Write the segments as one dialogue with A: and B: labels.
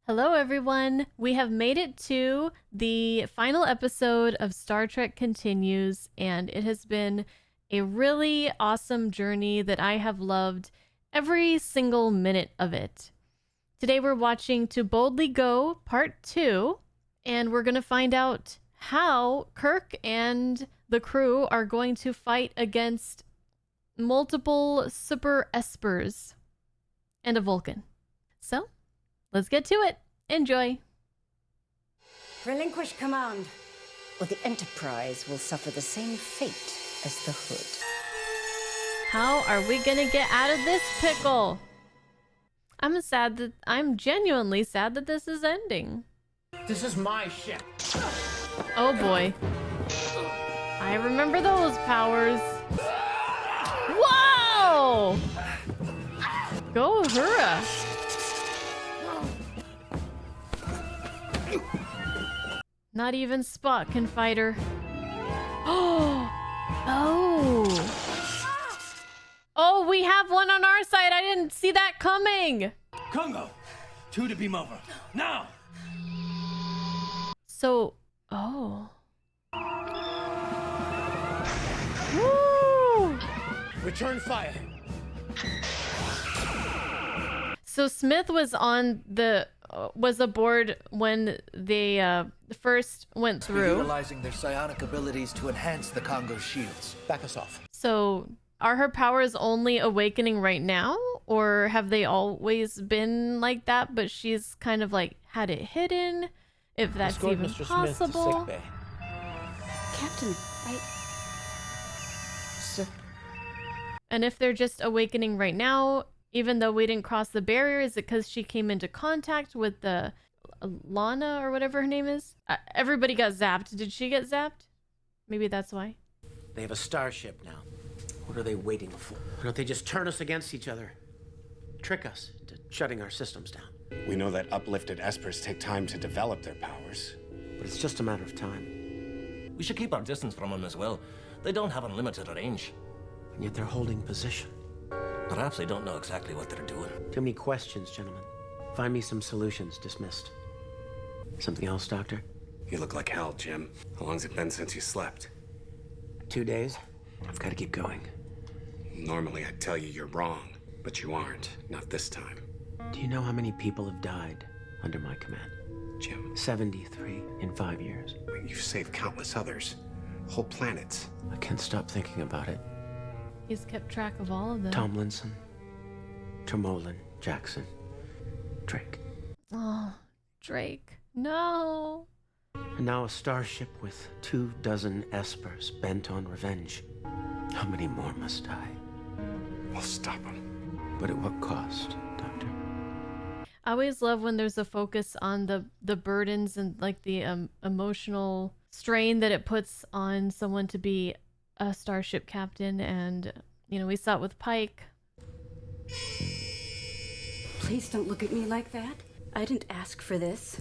A: Hello, everyone. We have made it to the final episode of Star Trek Continues, and it has been a really awesome journey that I have loved every single minute of it. Today, we're watching To Boldly Go Part 2, and we're going to find out how Kirk and the crew are going to fight against multiple super espers and a Vulcan. So, let's get to it. Enjoy.
B: Relinquish command, or the Enterprise will suffer the same fate as the Hood.
A: How are we gonna get out of this pickle? I'm genuinely sad that this is ending.
C: This is my ship.
A: Oh boy. I remember those powers. Whoa! Go Uhura. Not even Spock can fight her. Oh! Oh, we have one on our side. I didn't see that coming.
C: Congo, 2 to beam over. Now!
A: So, oh. Woo!
C: Return fire.
A: So Smith was was aboard when they first went through.
D: Utilizing their psionic abilities to enhance the Congo's shields.
C: Back us off.
A: So are her powers only awakening right now, or have they always been like that, but she's kind of like had it hidden, if that's
C: Escort
A: even
C: Mr.
A: possible?
C: Smith to sick bay.
B: Captain, Sir.
A: And if they're just awakening right now, even though we didn't cross the barrier, is it because she came into contact with the Lana or whatever her name is? Everybody got zapped. Did she get zapped? Maybe that's why.
E: They have a starship now. What are they waiting for? Why don't they just turn us against each other? Trick us into shutting our systems down.
F: We know that uplifted espers take time to develop their powers.
E: But it's just a matter of time.
G: We should keep our distance from them as well. They don't have unlimited range.
E: And yet they're holding position.
G: Perhaps they don't know exactly what they're doing.
E: Too many questions, gentlemen. Find me some solutions. Dismissed. Something else, Doctor?
F: You look like hell, Jim. How long's it been since you slept?
E: 2 days? I've got to keep going.
F: Normally I'd tell you you're wrong, but you aren't. Not this time.
E: Do you know how many people have died under my command?
F: Jim,
E: 73 in 5 years.
F: you've saved countless others. Whole planets.
E: I can't stop thinking about it.
A: He's kept track of all of them.
E: Tomlinson, Tremolin, Jackson, Drake.
A: Oh, Drake. No.
E: And now a starship with 24 espers bent on revenge. How many more must die?
F: We'll stop them.
E: But at what cost, Doctor?
A: I always love when there's a focus on the burdens and like the emotional strain that it puts on someone to be a starship captain, and you know, we saw it with Pike.
B: Please don't look at me like that. I didn't ask for this.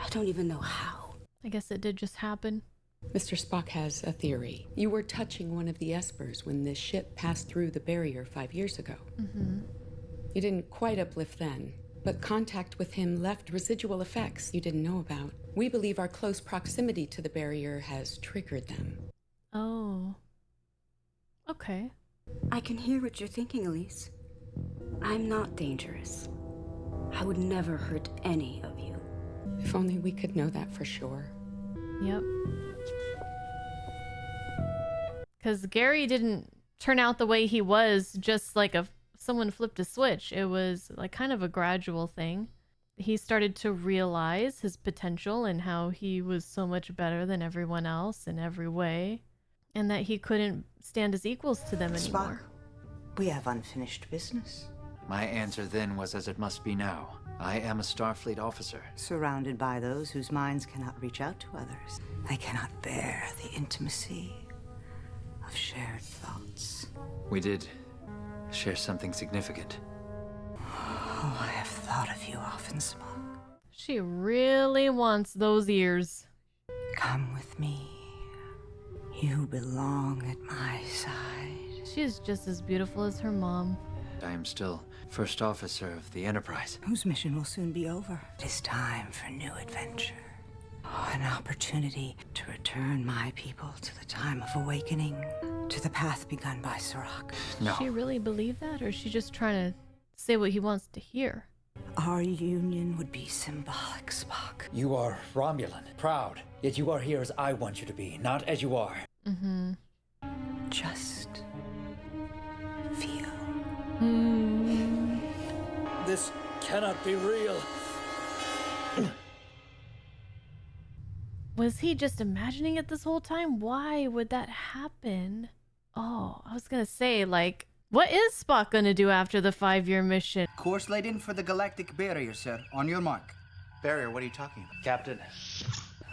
B: I don't even know how.
A: I guess it did just happen.
H: Mr. Spock has a theory. You were touching one of the espers when this ship passed through the barrier 5 years ago. You didn't quite uplift then, but contact with him left residual effects you didn't know about. We believe our close proximity to the barrier has triggered them.
A: Oh. Okay.
B: I can hear what you're thinking, Elise. I'm not dangerous. I would never hurt any of you.
H: If only we could know that for sure.
A: Yep. Because Gary didn't turn out the way he was just like someone flipped a switch. It was like kind of a gradual thing. He started to realize his potential and how he was so much better than everyone else in every way, and that he couldn't stand as equals to them anymore.
I: Spock, we have unfinished business.
D: My answer then was as it must be now. I am a Starfleet officer.
I: Surrounded by those whose minds cannot reach out to others. They cannot bear the intimacy of shared thoughts.
D: We did share something significant.
I: Oh, I have thought of you often, Spock.
A: She really wants those ears.
I: Come with me. You belong at my side.
A: She's just as beautiful as her mom.
D: I am still First officer of the Enterprise.
I: Whose mission will soon be over. It is time for new adventure. An opportunity to return my people to the time of awakening, to the path begun by Serac.
D: No.
A: Does she really believe that, or is she just trying to say what he wants to hear?
I: Our union would be symbolic, Spock.
J: You are Romulan, proud, yet you are here as I want you to be, not as you are.
A: Mm-hmm.
I: Just feel.
J: This cannot be real.
A: Was he just imagining it this whole time? Why would that happen? Oh, I was gonna say, like, what is Spock gonna do after the 5-year mission?
K: Course laid in for the galactic barrier, sir. On your mark.
E: Barrier, what are you talking about?
D: Captain,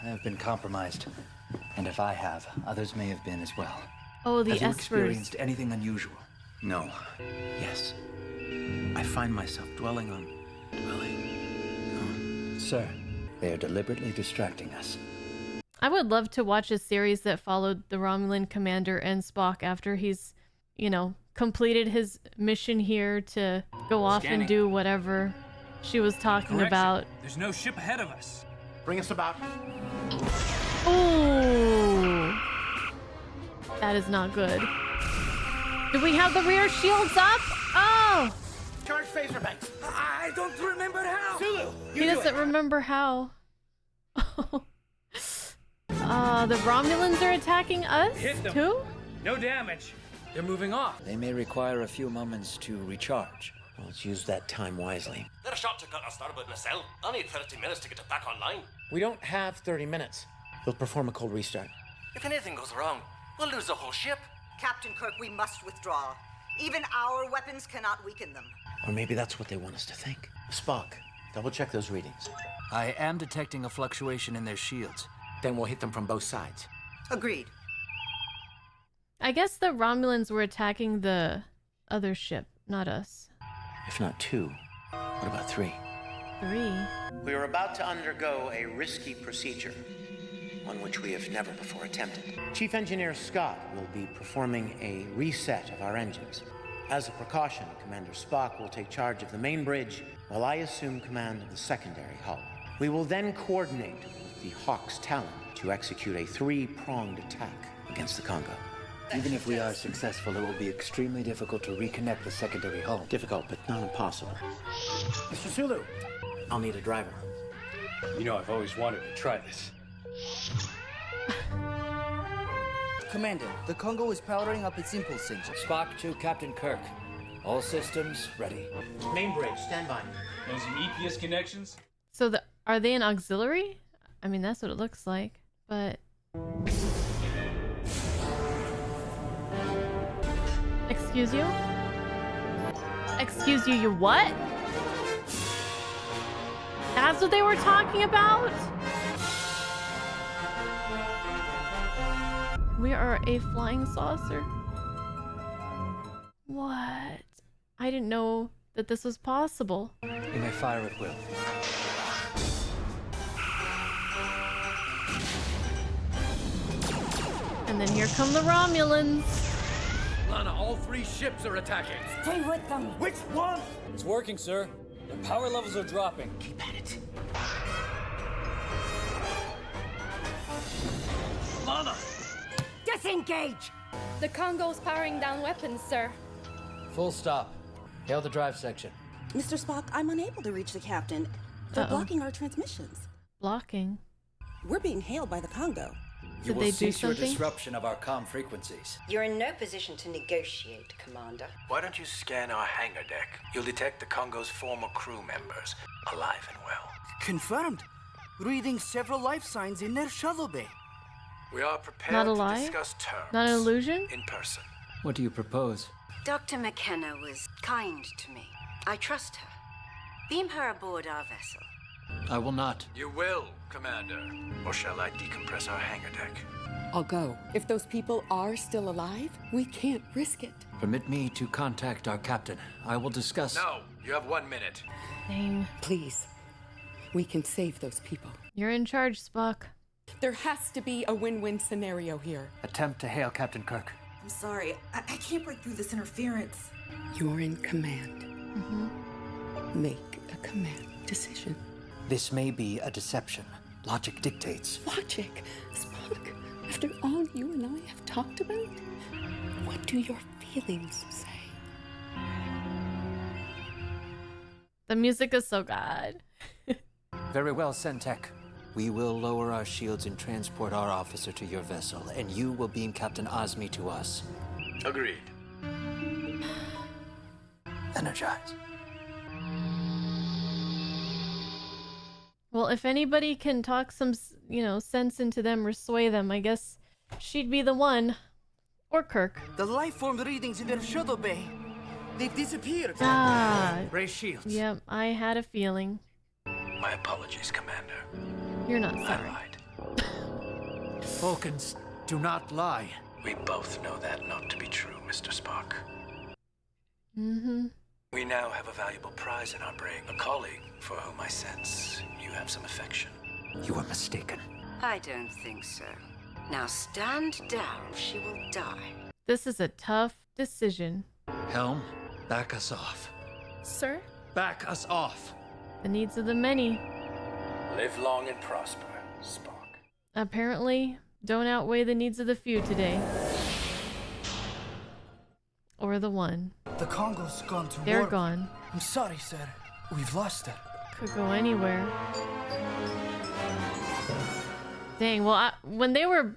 D: I have been compromised. And if I have, others may have been as well.
A: Oh, the
D: Have you
A: espers.
D: experienced anything unusual? No.
E: Yes. I find myself dwelling on...
D: Sir, they are deliberately distracting us.
A: I would love to watch a series that followed the Romulan commander and Spock after he's, you know, completed his mission here to go off and do whatever she was talking about.
C: There's no ship ahead of us.
E: Bring us about.
A: Ooh. That is not good. Do we have the rear shields up? Oh!
E: Charge phaser banks.
C: I don't remember how. Sulu,
A: He doesn't remember how. The Romulans are attacking us
C: Hit them.
A: too?
C: No damage. They're moving off.
J: They may require a few moments to recharge.
E: Well, let's use that time wisely.
G: They're shot to cut our starboard nacelle. I'll need 30 minutes to get it back online.
E: We don't have 30 minutes. We'll perform a cold restart.
G: If anything goes wrong, we'll lose the whole ship.
I: Captain Kirk, we must withdraw. Even our weapons cannot weaken them.
E: Or maybe that's what they want us to think. Spock, double check those readings.
D: I am detecting a fluctuation in their shields.
E: Then we'll hit them from both sides.
I: Agreed.
A: I guess the Romulans were attacking the other ship, not us.
E: If not 2, what about 3?
A: 3.
E: We are about to undergo a risky procedure, one which we have never before attempted. Chief Engineer Scott will be performing a reset of our engines. As a precaution, Commander Spock will take charge of the main bridge while I assume command of the secondary hull. We will then coordinate with the Hawk's Talon to execute a 3-pronged attack against the Congo.
D: Even if we are successful, it will be extremely difficult to reconnect the secondary hull.
E: Difficult, but not impossible. Mr. Sulu, I'll need a driver.
C: You know, I've always wanted to try this.
K: Commander, the Congo is powering up its impulse engine.
J: Spock to Captain Kirk. All systems ready.
E: Main bridge, stand by.
C: Those EPS connections?
A: So are they an auxiliary? I mean, that's what it looks like, but... Excuse you? Excuse you, you what? That's what they were talking about? We are a flying saucer. What? I didn't know that this was possible.
D: You may fire at will.
A: And then here come the Romulans.
C: Lana, all 3 ships are attacking.
B: Stay with them.
C: Which one?
J: It's working, sir. The power levels are dropping.
E: Keep at it.
C: Lana!
B: Disengage!
L: The Congo's powering down weapons, sir.
J: Full stop. Hail the drive section.
M: Mr. Spock, I'm unable to reach the captain. They're blocking our transmissions.
A: Blocking?
M: We're being hailed by the Congo.
J: You
A: Did
J: will
A: they do
J: cease your
A: something?
J: disruption of our comm frequencies.
I: You're in no position to negotiate, Commander.
F: Why don't you scan our hangar deck? You'll detect the Congo's former crew members, alive and well.
K: Confirmed. Reading several life signs in their shuttle bay.
F: We are prepared
A: Not a
F: to
A: lie?
F: discuss terms.
A: Not an illusion?
F: In person.
D: What do you propose?
I: Dr. McKenna was kind to me. I trust her. Beam her aboard our vessel.
D: I will not.
F: You will, Commander. Or shall I decompress our hangar deck?
H: I'll go. If those people are still alive, we can't risk it.
D: Permit me to contact our captain. I will discuss...
F: No, you have 1 minute.
A: Dang.
H: Please. We can save those people.
A: You're in charge, Spock.
H: There has to be a win-win scenario here.
D: Attempt to hail Captain Kirk.
M: I'm sorry. I can't break through this interference.
H: You're in command. Make a command decision.
D: This may be a deception. Logic dictates.
H: Logic? Spock, after all you and I have talked about, what do your feelings say?
A: The music is so good.
D: Very well, Centec. We will lower our shields and transport our officer to your vessel, and you will beam Captain Osmi to us.
C: Agreed.
D: Energize.
A: Well, if anybody can talk some, sense into them or sway them, I guess she'd be the one. Or Kirk.
K: The life form readings in their shuttle bay. They've disappeared.
A: Ah.
J: Raise shields.
A: Yep, I had a feeling.
F: My apologies, Commander.
A: You're not sorry.
J: Vulcans do not lie.
F: We both know that not to be true, Mr. Spock.
A: Mm-hmm.
F: We now have a valuable prize in our brig, a colleague for whom I sense you have some affection.
D: You are mistaken.
N: I don't think so. Now stand down, she will die.
A: This is a tough decision.
J: Helm, back us off.
L: Sir?
J: Back us off.
A: The needs of the many,
F: Live long and prosper, Spock.
A: apparently, don't outweigh the needs of the few today. Or the one.
K: The Congo's gone to
A: They're
K: warp.
A: gone.
K: I'm sorry, sir. We've lost her.
A: Could go anywhere. Dang, well, when they were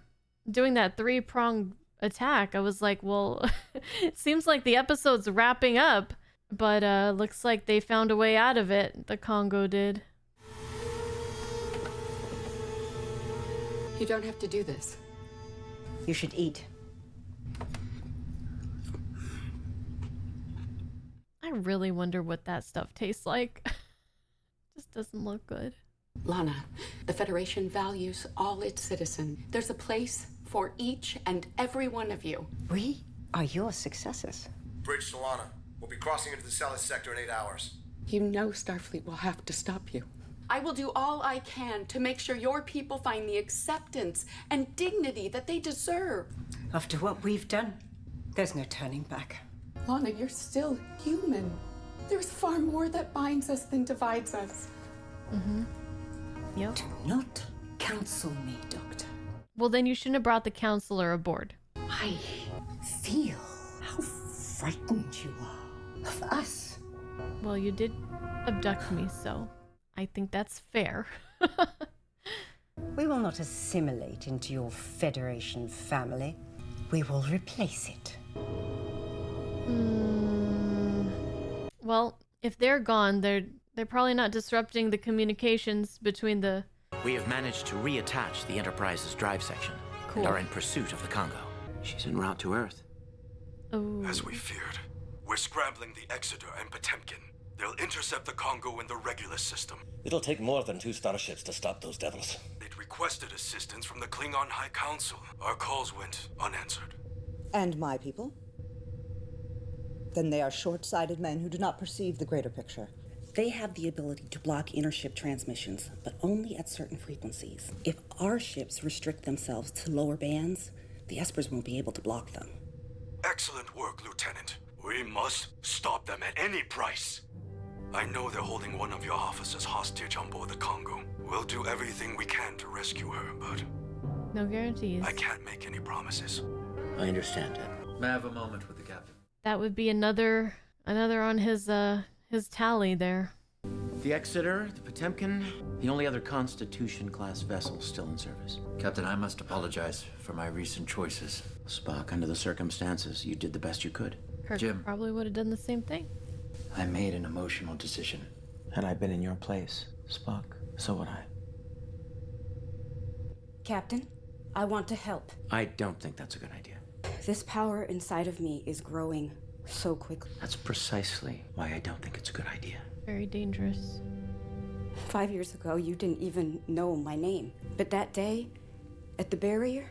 A: doing that three-pronged attack, I was like, well, it seems like the episode's wrapping up, but looks like they found a way out of it. The Congo did.
H: You don't have to do this.
N: You should eat.
A: I really wonder what that stuff tastes like. Just doesn't look good.
H: Lana, the Federation values all its citizens. There's a place for each and every one of you.
N: We are your successors.
O: Bridge to Lana. We'll be crossing into the Salis sector in 8 hours.
H: You know Starfleet will have to stop you. I will do all I can to make sure your people find the acceptance and dignity that they deserve.
N: After what we've done, there's no turning back.
H: Lana, you're still human. There's far more that binds us than divides us.
A: Mm-hmm. Yep.
N: Do not counsel me, Doctor.
A: Well, then you shouldn't have brought the counselor aboard.
N: I feel how frightened you are of us.
A: Well, you did abduct me, so I think that's fair.
N: We will not assimilate into your Federation family. We will replace it.
A: Well, if they're gone, they're probably not disrupting the communications between the...
E: We have managed to reattach the Enterprise's drive section
A: Cool.
E: and are in pursuit of the Congo. She's en route to Earth.
A: Oh.
P: As we feared, we're scrambling the Exeter and Potemkin. They'll intercept the Congo in the Regulus system.
G: It'll take more than 2 starships to stop those devils.
P: They'd requested assistance from the Klingon High Council. Our calls went unanswered.
M: And my people? Then they are short-sighted men who do not perceive the greater picture. They have the ability to block intership transmissions, but only at certain frequencies. If our ships restrict themselves to lower bands, the Espers won't be able to block them.
P: Excellent work, Lieutenant. We must stop them at any price. I know they're holding one of your officers hostage on board the Congo. We'll do everything we can to rescue her, but
A: No guarantees.
P: I can't make any promises.
E: I understand that.
J: May I have a moment with the captain?
A: That would be another on his tally there.
E: The Exeter, the Potemkin, the only other Constitution-class vessel still in service.
J: Captain, I must apologize for my recent choices.
E: Spock, under the circumstances, you did the best you could.
A: Kirk
J: Jim.
A: probably would have done the same thing.
D: I made an emotional decision.
E: Had I been in your place, Spock, so would I.
B: Captain, I want to help.
E: I don't think that's a good idea.
B: This power inside of me is growing so quickly.
E: That's precisely why I don't think it's a good idea.
A: Very dangerous.
B: 5 years ago, you didn't even know my name. But that day, at the barrier,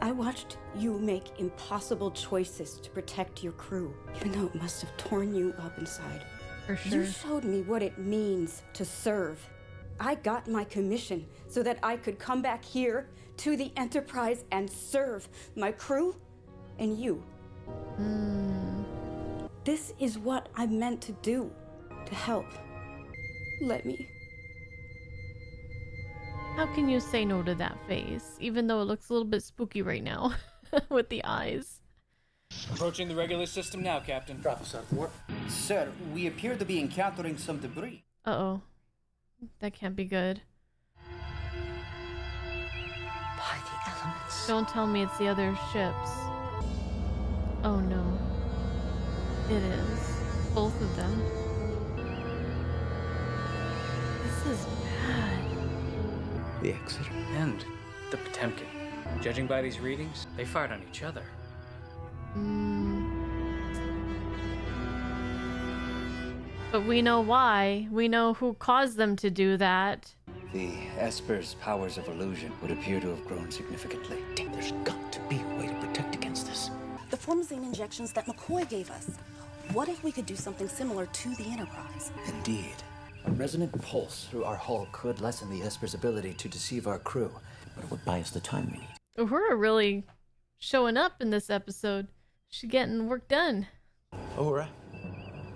B: I watched you make impossible choices to protect your crew, even though it must have torn you up inside.
A: For sure.
B: You showed me what it means to serve. I got my commission so that I could come back here to the Enterprise and serve my crew and you. This is what I'm meant to do. to help. Let me.
A: How can you say no to that face, even though it looks a little bit spooky right now with the eyes?
C: Approaching the regular system now, Captain.
K: Drop us out for. Sir, we appear to be encountering some debris.
A: Uh-oh. That can't be good.
I: By the elements.
A: Don't tell me it's the other ships. Oh no. It is. Both of them. This is bad.
F: The Exeter.
C: And the Potemkin. Judging by these readings, they fired on each other.
A: But we know why. We know who caused them to do that.
J: The Esper's powers of illusion would appear to have grown significantly.
F: There's got to be a way to protect against this.
Q: The formazine injections that McCoy gave us. What if we could do something similar to the Enterprise?
J: Indeed. A resonant pulse through our hull could lessen the Esper's ability to deceive our crew, but it would buy us the time we need.
A: Uhura really showing up in this episode. She's getting work done.
E: Uhura,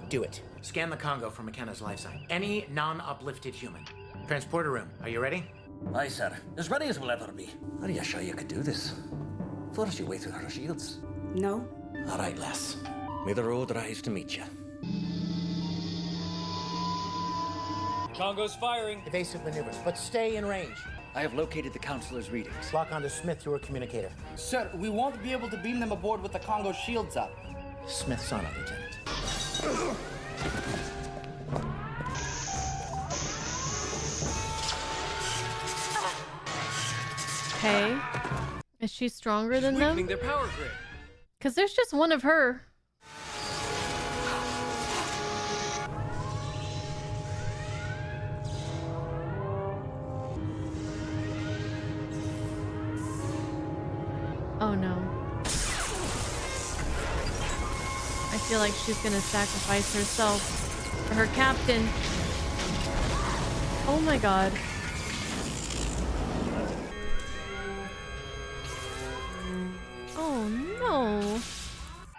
E: do it. Scan the Congo for McKenna's life sign. Any non-uplifted human. Transporter room, are you ready?
G: Aye, sir. As ready as we'll ever be. Are you sure you could do this? Force your way through her shields.
B: No.
G: All right, lass. May the road rise to meet you.
C: Congo's firing.
E: Evasive maneuvers, but stay in range.
J: I have located the counselor's readings.
E: Lock onto Smith through a communicator.
K: Sir, we won't be able to beam them aboard with the Congo shields up.
E: Smith's on it, Lieutenant.
A: Okay. Is she stronger than them?
C: Weakening their power grid.
A: Because there's just one of her. Oh no. I feel like she's gonna sacrifice herself for her captain. Oh my god. Oh no.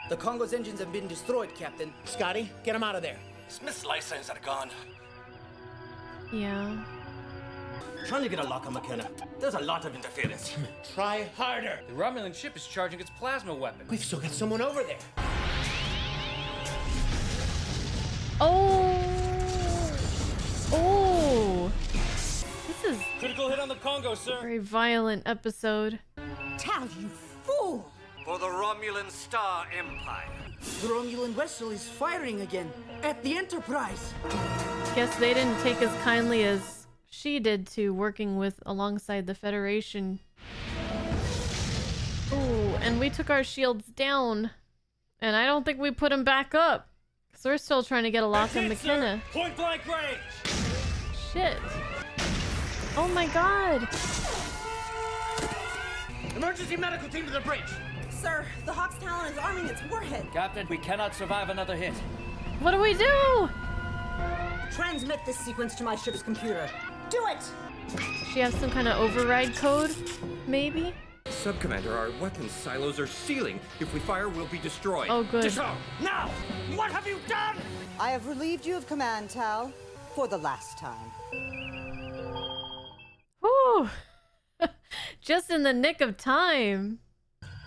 K: The Congo's engines have been destroyed, Captain.
E: Scotty, get him out of there.
G: Smith's life signs are gone.
A: Yeah.
G: Trying to get a lock on McKenna. There's a lot of interference.
E: Try harder.
C: The Romulan ship is charging its plasma weapon.
E: We've still got someone over there.
A: Oh. Oh. This is
C: Critical hit on the Congo, sir.
A: a very violent episode.
I: Tal, you fool!
G: For the Romulan Star Empire.
K: The Romulan vessel is firing again at the Enterprise.
A: Guess they didn't take as kindly as she did to working with alongside the Federation. Ooh, and we took our shields down. And I don't think we put them back up. Because we're still trying to get a lock on McKenna.
C: Sir. Point blank range.
A: Shit. Oh my god.
E: Emergency medical team to the bridge.
Q: Sir, the Hawk's Talon is arming its warhead.
J: Captain, we cannot survive another hit.
A: What do we do?
I: Transmit this sequence to my ship's computer. Do it!
A: She has some kind of override code? Maybe?
R: Sub-Commander, our weapons silos are sealing. If we fire, we'll be destroyed.
A: Oh, good.
R: Disarm!
E: Now! What have you done?
M: I have relieved you of command, Tal, for the last time.
A: Whew. Just in the nick of time.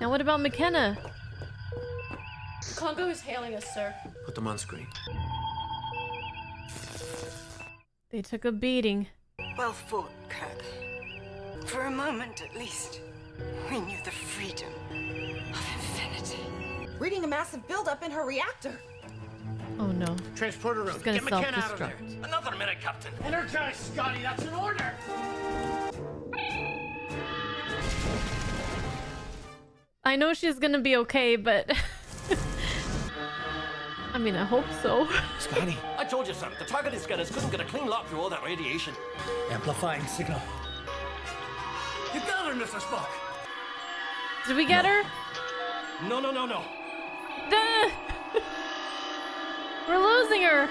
A: Now what about McKenna?
L: Congo is hailing us, sir.
E: Put them on screen.
A: They took a beating.
I: Well fought, Kirk. For a moment, at least, we knew the freedom of infinity.
Q: Reading a massive buildup in her reactor.
A: Oh no.
E: Transporter room.
A: She's gonna
E: Get McKenna out of there.
A: self-destruct.
G: Another minute, Captain.
E: Energize, Scotty. That's an order.
A: I know she's gonna be okay, but... I mean, I hope so.
E: Scotty.
G: I told you, sir. The targeted scanners couldn't get a clean lock through all that radiation.
E: Amplifying signal.
G: You got her, Mr. Spock.
A: Did we get her?
G: No.
A: Duh! We're losing her.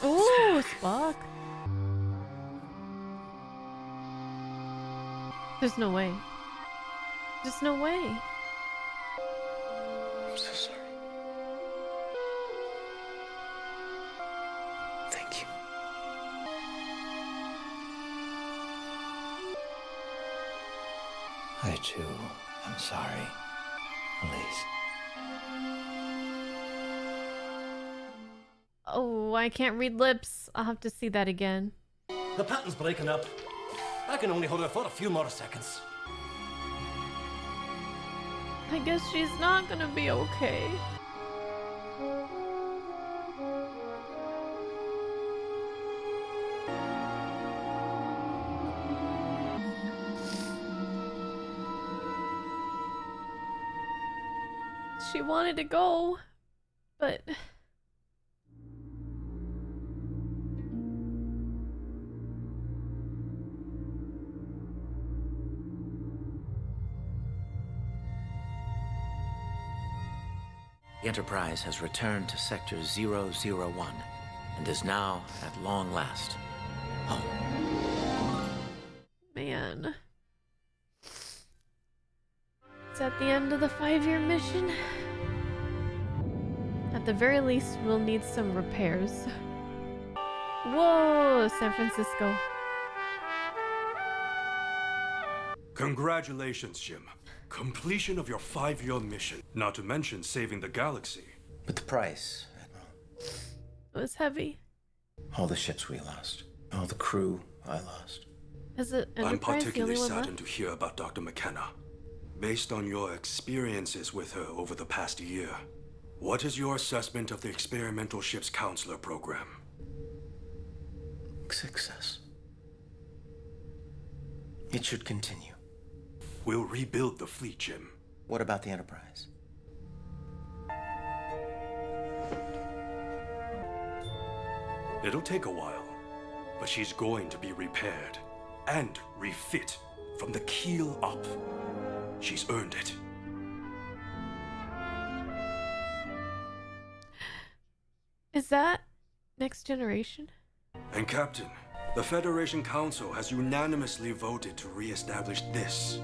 A: Ooh, Spock. There's no way. There's no way.
F: I'm so sorry.
D: I too am sorry, Elise.
A: Oh, I can't read lips. I'll have to see that again.
G: The pattern's breaking up. I can only hold her for a few more seconds.
A: I guess she's not gonna be okay. She wanted to go, but...
J: The Enterprise has returned to Sector 001 and is now, at long last, home.
A: Man. It's at the end of the 5-year mission. At the very least, we'll need some repairs. Whoa, San Francisco.
P: Congratulations, Jim. Completion of your 5-year mission, not to mention saving the galaxy.
E: But the price, Admiral.
A: It was heavy.
E: All the ships we lost. All the crew I lost.
A: Is it
P: I'm
A: Enterprise the only
P: particularly
A: one
P: saddened
A: left?
P: to hear about Dr. McKenna. Based on your experiences with her over the past year, what is your assessment of the Experimental Ships Counselor program?
E: Success. It should continue.
P: We'll rebuild the fleet, Jim.
E: What about the Enterprise?
P: It'll take a while, but she's going to be repaired and refit from the keel up. She's earned it.
A: Is that Next Generation?
P: And Captain, the Federation Council has unanimously voted to re-establish this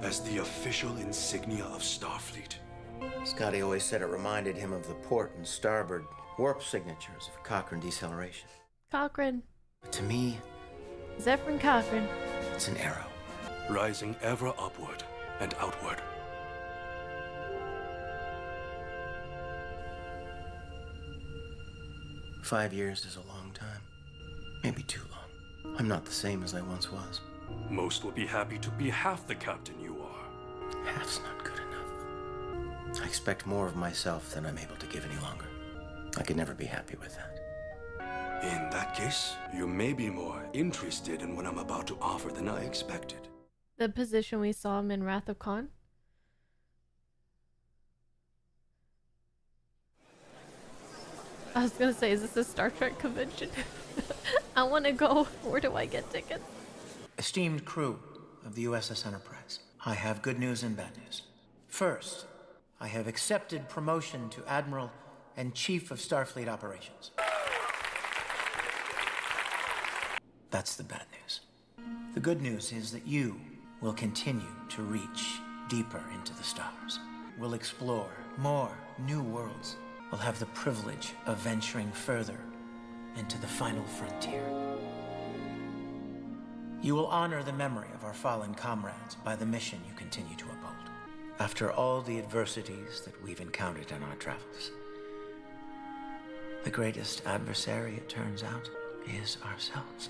P: as the official insignia of Starfleet.
E: Scotty always said it reminded him of the port and starboard warp signatures of Cochrane deceleration.
A: Cochrane.
E: But to me,
A: Zephyrin Cochrane.
E: it's an arrow.
P: Rising ever upward and outward.
E: "5 years is a long time. Maybe too long. I'm not the same as I once was.
P: Most will be happy to be half the captain you are.
E: Half's not good enough. I expect more of myself than I'm able to give any longer. I could never be happy with that.
P: In that case, you may be more interested in what I'm about to offer than I expected.
A: The position we saw him in Wrath of Khan. I was gonna say, is this a Star Trek convention? I want to go. Where do I get tickets?
E: Esteemed crew of the USS Enterprise, I have good news and bad news. First, I have accepted promotion to Admiral and Chief of Starfleet Operations. That's the bad news. The good news is that you will continue to reach deeper into the stars. We'll explore more new worlds. We'll have the privilege of venturing further into the final frontier. You will honor the memory of our fallen comrades by the mission you continue to uphold. After all the adversities that we've encountered in our travels, the greatest adversary, it turns out, is ourselves.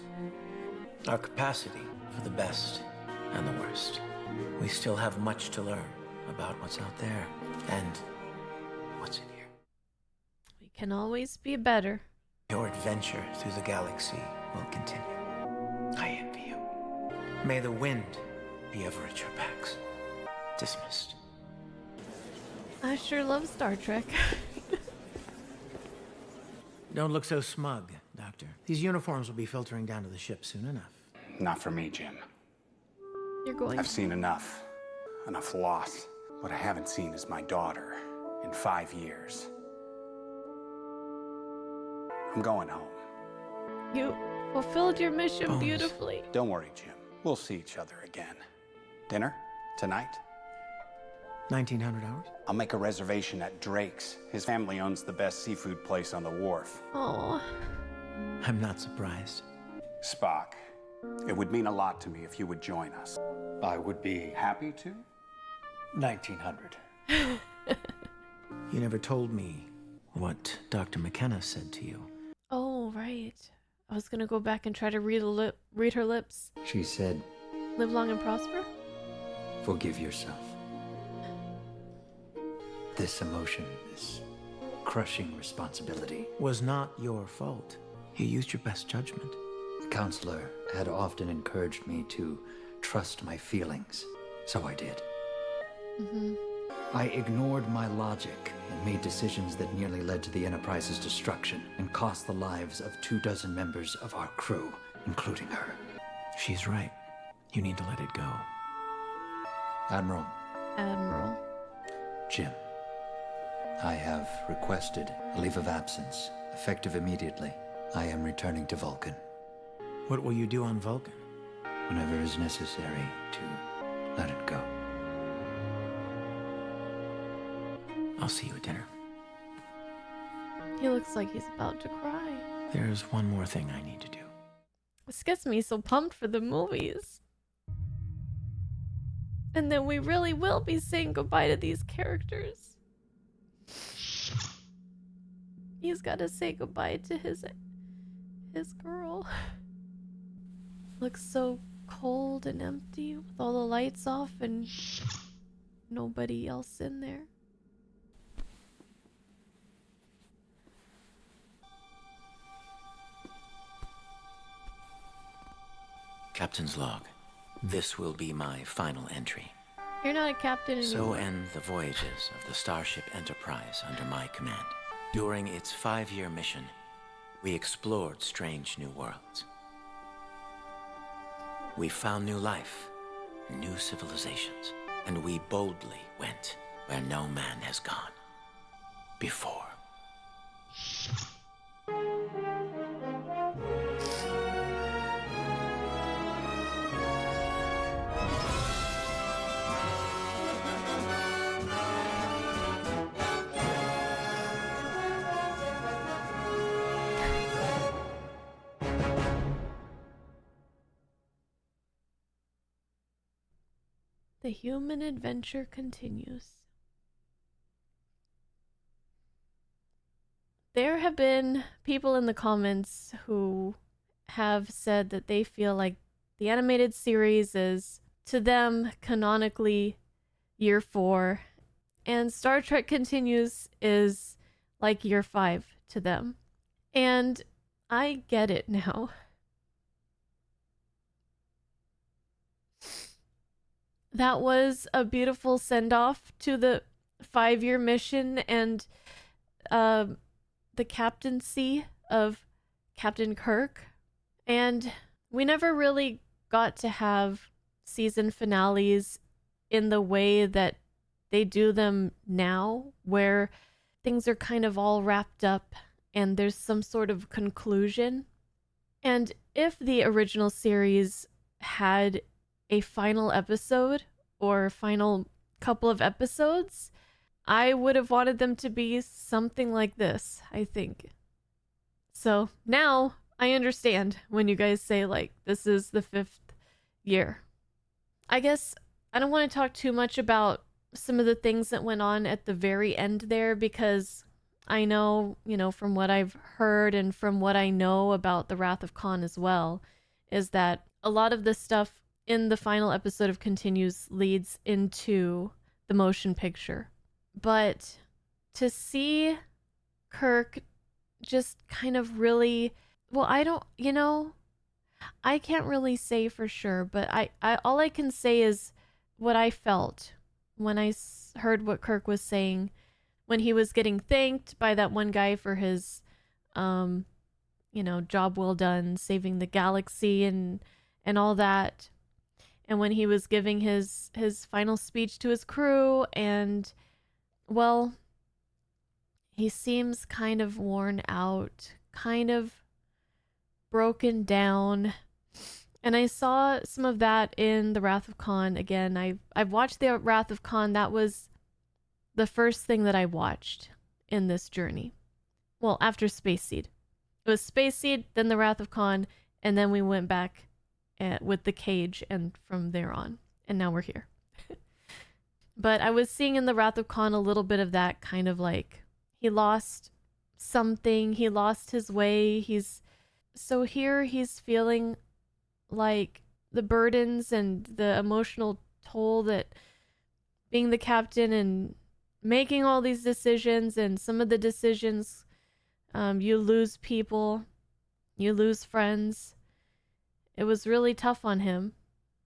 E: Our capacity for the best and the worst. We still have much to learn about what's out there and what's in here.
A: We can always be better.
E: Your adventure through the galaxy will continue. I envy you. May the wind be ever at your backs. Dismissed.
A: I sure love Star Trek.
E: Don't look so smug, Doctor. These uniforms will be filtering down to the ship soon enough.
S: Not for me, Jim.
A: You're going.
S: I've seen enough. Enough loss. What I haven't seen is my daughter in 5 years. I'm going home.
A: You fulfilled your mission beautifully.
S: Don't worry, Jim. We'll see each other again. Dinner? Tonight?
E: 1900 hours?
S: I'll make a reservation at Drake's. His family owns the best seafood place on the wharf.
A: Oh.
E: I'm not surprised.
S: Spock, it would mean a lot to me if you would join us. I would be happy to.
C: 1900.
F: You never told me what Dr. McKenna said to you.
A: Oh, right. I was gonna go back and try to read her lips.
D: She said,
A: Live long and prosper?
D: forgive yourself. This emotion, this crushing responsibility,
F: Was not your fault. You used your best judgment.
D: the counselor had often encouraged me to trust my feelings, so I did.
A: Mm-hmm.
D: I ignored my logic and made decisions that nearly led to the Enterprise's destruction and cost the lives of 24 members of our crew, including her.
F: She's right. You need to let it go.
D: Admiral.
A: Admiral.
D: Jim. I have requested a leave of absence, effective immediately. I am returning to Vulcan.
F: What will you do on Vulcan?
D: Whenever is necessary to let it go.
F: I'll see you at dinner.
A: He looks like he's about to cry.
F: There's one more thing I need to do.
A: This gets me so pumped for the movies. And then we really will be saying goodbye to these characters. He's got to say goodbye to his girl. Looks so cold and empty with all the lights off and nobody else in there.
J: Captain's log. This will be my final entry.
A: You're not a captain anymore.
J: So end the voyages of the Starship Enterprise under my command. During its 5-year mission, we explored strange new worlds. We found new life, new civilizations, and we boldly went where no man has gone before.
A: The human adventure continues. There have been people in the comments who have said that they feel like the animated series is, to them, canonically year 4, and Star Trek Continues is like year 5 to them. And I get it now. That was a beautiful send-off to the 5-year mission and the captaincy of Captain Kirk. And we never really got to have season finales in the way that they do them now, where things are kind of all wrapped up and there's some sort of conclusion. And if the original series had a final episode or final couple of episodes, I would have wanted them to be something like this, I think. So now I understand when you guys say, like, this is the 5th year. I guess I don't want to talk too much about some of the things that went on at the very end there, because I know, from what I've heard and from what I know about the Wrath of Khan as well, is that a lot of this stuff in the final episode of Continues leads into the motion picture. But to see Kirk just kind of really, well, I can't really say for sure, but I all I can say is what I felt when I heard what Kirk was saying when he was getting thanked by that one guy for his job well done, saving the galaxy and all that. And when he was giving his final speech to his crew, and, well, he seems kind of worn out, kind of broken down. And I saw some of that in The Wrath of Khan. Again, I've watched The Wrath of Khan. That was the first thing that I watched in this journey. Well, after Space Seed. It was Space Seed, then The Wrath of Khan, and then we went back with The Cage, and from there on. and now we're here. But I was seeing in The Wrath of Khan a little bit of that kind of like, he lost something, he lost his way. So here he's feeling like the burdens and the emotional toll that being the captain and making all these decisions, and some of the decisions, you lose people, you lose friends. It was really tough on him.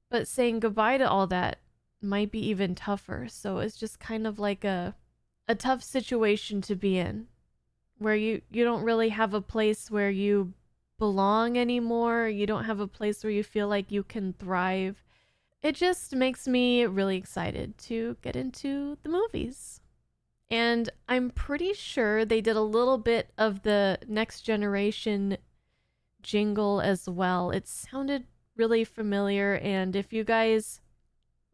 A: But saying goodbye to all that might be even tougher. So it's just kind of like a tough situation to be in, where you don't really have a place where you belong anymore. You don't have a place where you feel like you can thrive. It just makes me really excited to get into the movies. And I'm pretty sure they did a little bit of the Next Generation jingle as well. It sounded really familiar, and if you guys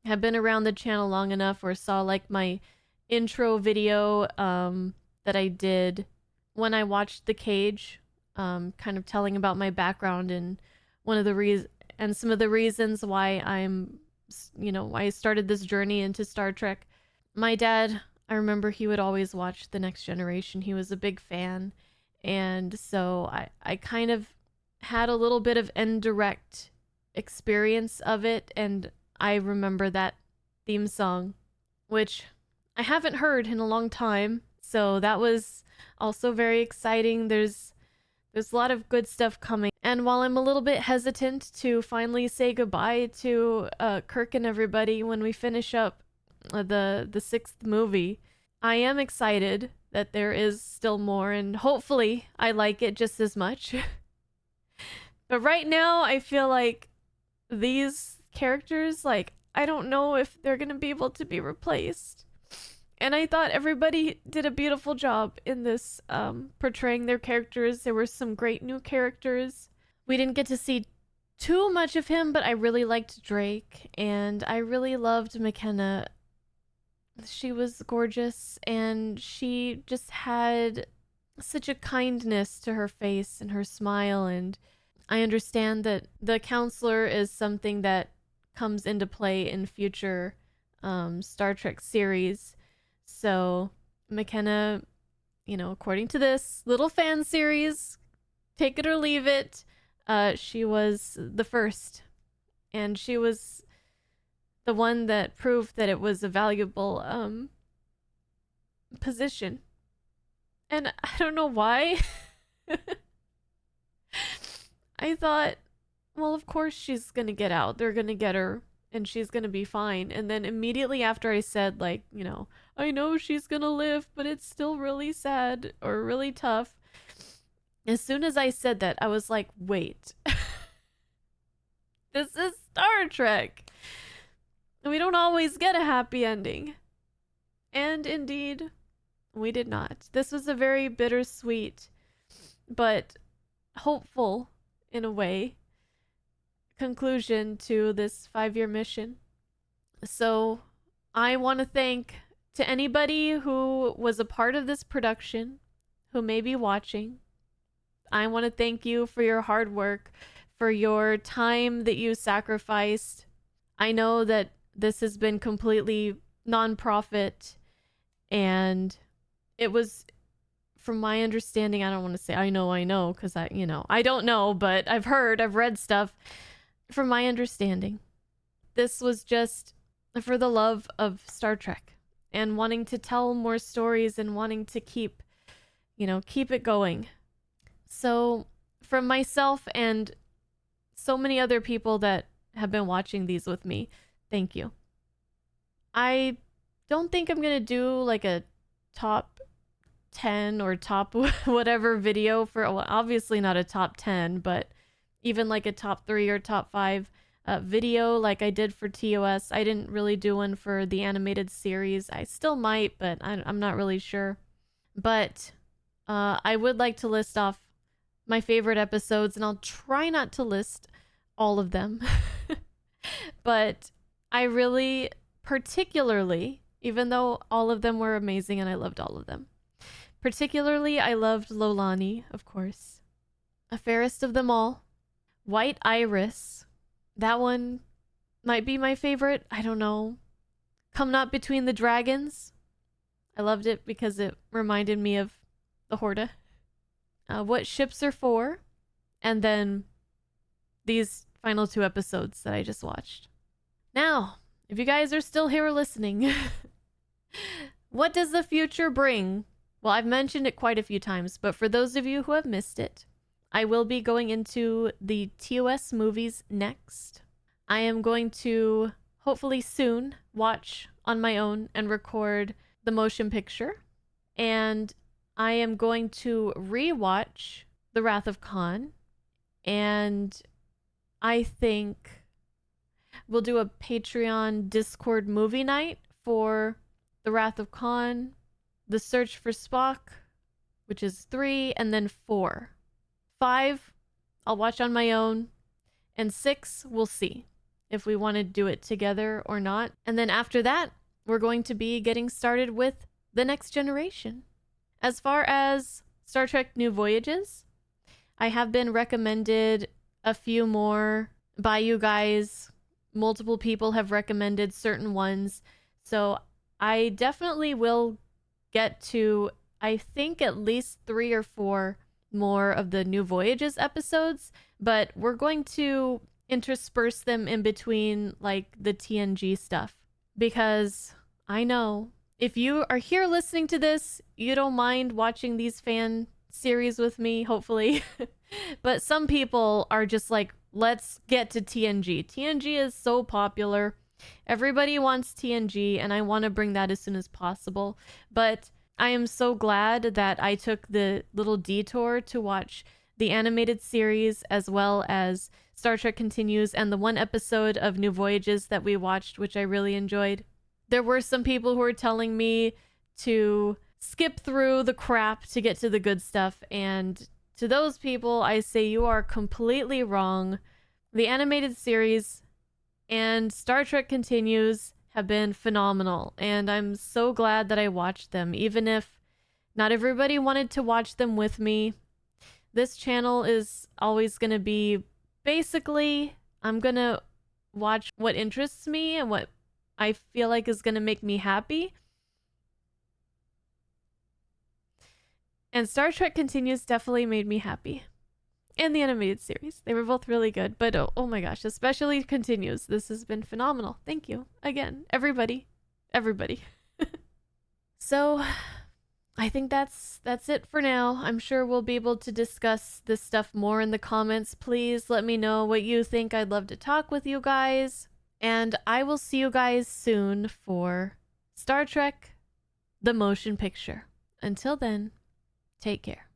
A: have been around the channel long enough or saw like my intro video that I did when I watched The Cage, kind of telling about my background and some of the reasons why why I started this journey into Star Trek. My dad, I remember he would always watch The Next Generation. He was a big fan, and so I kind of had a little bit of indirect experience of it, and I remember that theme song, which I haven't heard in a long time, so that was also very exciting. There's a lot of good stuff coming, and while I'm a little bit hesitant to finally say goodbye to Kirk and everybody when we finish up the 6th movie, I am excited that there is still more, and hopefully I like it just as much. But right now I feel like these characters, like, I don't know if they're gonna be able to be replaced. And I thought everybody did a beautiful job in this, portraying their characters. There were some great new characters. We didn't get to see too much of him, but I really liked Drake, and I really loved McKenna. She was gorgeous, and she just had such a kindness to her face and her smile, and I understand that the counselor is something that comes into play in future Star Trek series. So McKenna, according to this little fan series, take it or leave it, she was the first, and she was the one that proved that it was a valuable position. And I don't know why. I thought, well, of course she's gonna get out. They're gonna get her, and she's gonna be fine. And then immediately after I said, like, I know she's gonna live, but it's still really sad or really tough. As soon as I said that, I was like, wait. This is Star Trek. We don't always get a happy ending. And indeed, we did not. This was a very bittersweet, but hopeful, in a way, conclusion to this 5-year mission. So I want to thank to anybody who was a part of this production, who may be watching. I want to thank you for your hard work, for your time that you sacrificed. I know that this has been completely non-profit, and it was, from my understanding, I don't want to say I know, because I don't know, but I've read stuff. From my understanding, this was just for the love of Star Trek and wanting to tell more stories and wanting to keep it going. So from myself and so many other people that have been watching these with me, thank you. I don't think I'm going to do like a top 10 or top whatever video for, well, obviously not a top 10, but even like a top 3 or top 5 video like I did for TOS. I didn't really do one for the animated series. I still might, but I'm not really sure. But I would like to list off my favorite episodes, and I'll try not to list all of them. But I really, particularly, even though all of them were amazing and I loved all of them, particularly I loved Lolani, of course. Fairest of them all. White Iris. That one might be my favorite. I don't know. Come Not Between the Dragons. I loved it because it reminded me of the Horda. What Ships Are For, and then these final 2 episodes that I just watched. Now, if you guys are still here listening, what does the future bring? Well, I've mentioned it quite a few times, but for those of you who have missed it, I will be going into the TOS movies next. I am going to, hopefully soon, watch on my own and record the motion picture. And I am going to rewatch The Wrath of Khan. And I think we'll do a Patreon Discord movie night for The Wrath of Khan, The Search for Spock, which is 3, and then 4. 5, I'll watch on my own, and 6, we'll see if we want to do it together or not. And then after that, we're going to be getting started with The Next Generation. As far as Star Trek New Voyages, I have been recommended a few more by you guys. Multiple people have recommended certain ones. So I definitely will get to, I think, at least 3 or 4 more of the New Voyages episodes, but we're going to intersperse them in between like the TNG stuff, because I know if you are here listening to this, you don't mind watching these fan series with me, hopefully. But some people are just like, let's get to TNG. TNG is so popular. Everybody wants TNG, and I want to bring that as soon as possible. But I am so glad that I took the little detour to watch the animated series as well as Star Trek Continues and the 1 episode of New Voyages that we watched, which I really enjoyed. There were some people who were telling me to skip through the crap to get to the good stuff, and to those people, I say you are completely wrong. The animated series and Star Trek Continues have been phenomenal, and I'm so glad that I watched them, even if not everybody wanted to watch them with me. This channel is always going to be, basically, I'm going to watch what interests me and what I feel like is going to make me happy. And Star Trek Continues definitely made me happy. And the animated series. They were both really good. But oh my gosh, especially Continues. This has been phenomenal. Thank you. Again, everybody. Everybody. So, I think that's it for now. I'm sure we'll be able to discuss this stuff more in the comments. Please let me know what you think. I'd love to talk with you guys. And I will see you guys soon for Star Trek, the motion picture. Until then, take care.